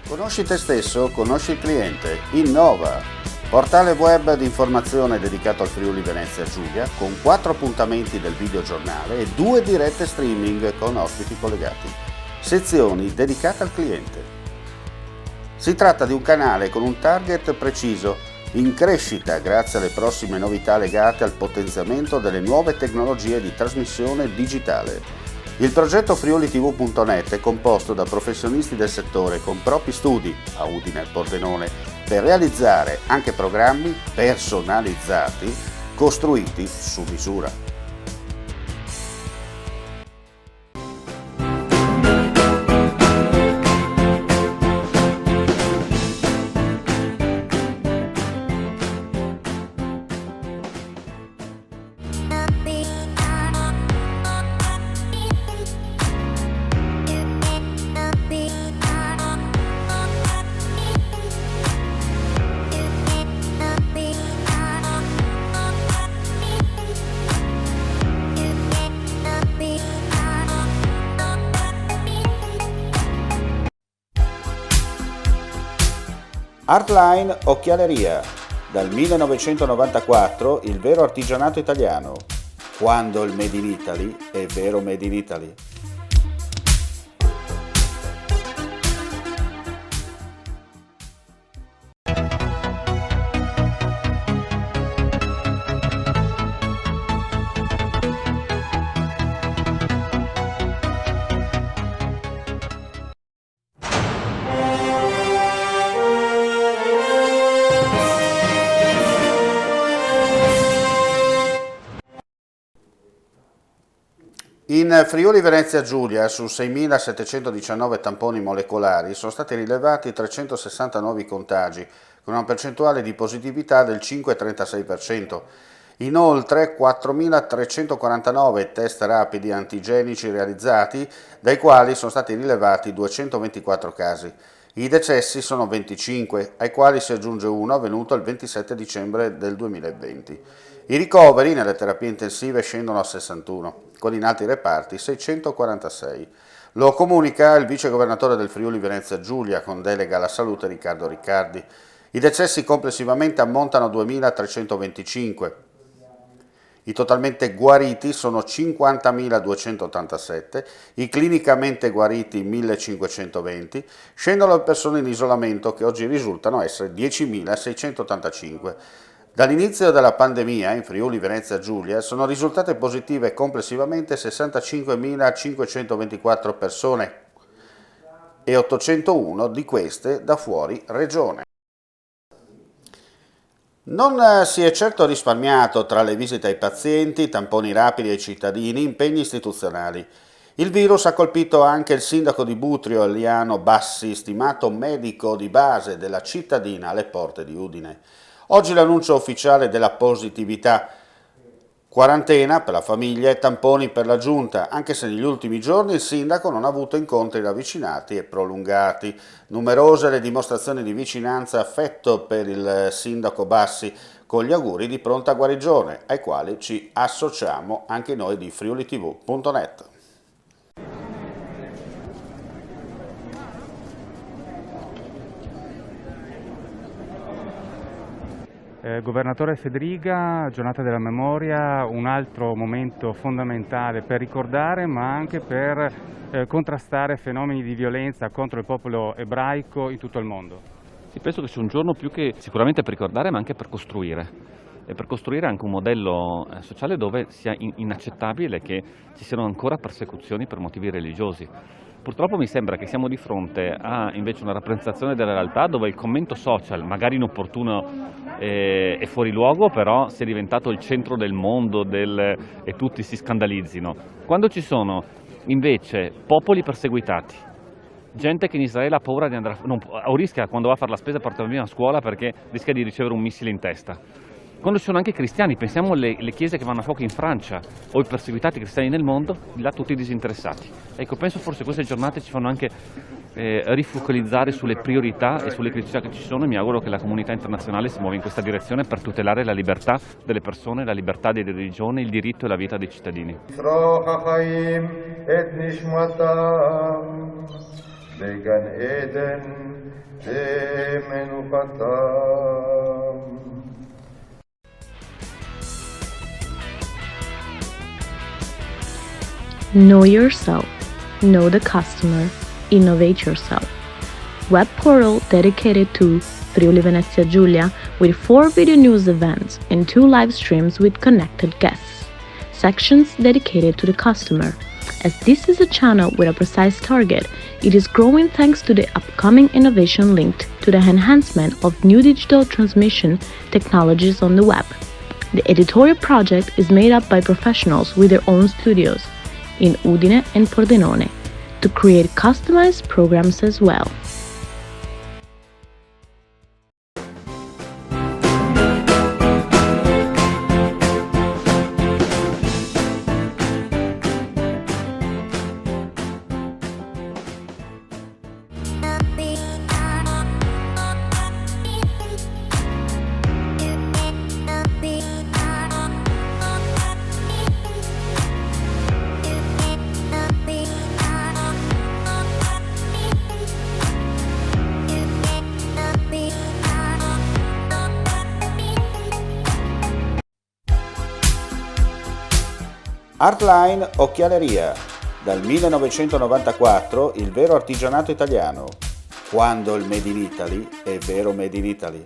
Conosci te stesso, conosci il cliente, innova. Portale web di informazione dedicato al Friuli Venezia Giulia con 4 appuntamenti del videogiornale e 2 dirette streaming con ospiti collegati. Sezioni dedicate al cliente. Si tratta di un canale con un target preciso, in crescita grazie alle prossime novità legate al potenziamento delle nuove tecnologie di trasmissione digitale. Il progetto friulitv.net è composto da professionisti del settore con propri studi a Udine e Pordenone per realizzare anche programmi personalizzati costruiti su misura. Artline Occhialeria, dal 1994 il vero artigianato italiano, quando il Made in Italy è vero Made in Italy. In Friuli Venezia Giulia, su 6.719 tamponi molecolari, sono stati rilevati 360 nuovi contagi, con una percentuale di positività del 5,36%. Inoltre, 4.349 test rapidi antigenici realizzati, dai quali sono stati rilevati 224 casi. I decessi sono 25, ai quali si aggiunge uno avvenuto il 27 dicembre del 2020. I ricoveri nelle terapie intensive scendono a 61, con in altri reparti 646. Lo comunica il vice governatore del Friuli Venezia Giulia con delega alla salute Riccardo Riccardi. I decessi complessivamente ammontano a 2.325. I totalmente guariti sono 50.287, i clinicamente guariti 1.520, scendono le persone in isolamento che oggi risultano essere 10.685. Dall'inizio della pandemia in Friuli Venezia Giulia sono risultate positive complessivamente 65.524 persone e 801 di queste da fuori regione. Non si è certo risparmiato tra le visite ai pazienti, tamponi rapidi ai cittadini, impegni istituzionali. Il virus ha colpito anche il sindaco di Butrio, Eliano Bassi, stimato medico di base della cittadina alle porte di Udine. Oggi l'annuncio ufficiale della positività. Quarantena per la famiglia e tamponi per la giunta, anche se negli ultimi giorni il sindaco non ha avuto incontri ravvicinati e prolungati. Numerose le dimostrazioni di vicinanza e affetto per il sindaco Bassi, con gli auguri di pronta guarigione, ai quali ci associamo anche noi di friulitv.net. Governatore Fedriga, giornata della memoria, un altro momento fondamentale per ricordare ma anche per contrastare fenomeni di violenza contro il popolo ebraico in tutto il mondo. Sì, penso che sia un giorno più che sicuramente per ricordare ma anche per costruire. E per costruire anche un modello sociale dove sia inaccettabile che ci siano ancora persecuzioni per motivi religiosi. Purtroppo mi sembra che siamo di fronte a invece una rappresentazione della realtà dove il commento social, magari inopportuno e fuori luogo, però sia diventato il centro del mondo e tutti si scandalizzino. Quando ci sono invece popoli perseguitati, gente che in Israele ha paura di andare, o rischia quando va a fare la spesa a portare via a scuola perché rischia di ricevere un missile in testa. Quando ci sono anche cristiani, pensiamo alle chiese che vanno a fuoco in Francia o i perseguitati cristiani nel mondo, là tutti disinteressati. Ecco, penso forse queste giornate ci fanno anche rifocalizzare sulle priorità e sulle criticità che ci sono e mi auguro che la comunità internazionale si muova in questa direzione per tutelare la libertà delle persone, la libertà delle religioni, il diritto e la vita dei cittadini. בגן עדן Know yourself, know the customer, innovate yourself. Web portal dedicated to Friuli Venezia Giulia with 4 video news events and 2 live streams with connected guests. Sections dedicated to the customer. As this is a channel with a precise target, it is growing thanks to the upcoming innovation linked to the enhancement of new digital transmission technologies on the web. The editorial project is made up by professionals with their own studios in Udine and Pordenone to create customized programs as well. Artline Occhialeria, dal 1994 il vero artigianato italiano, quando il Made in Italy è vero Made in Italy.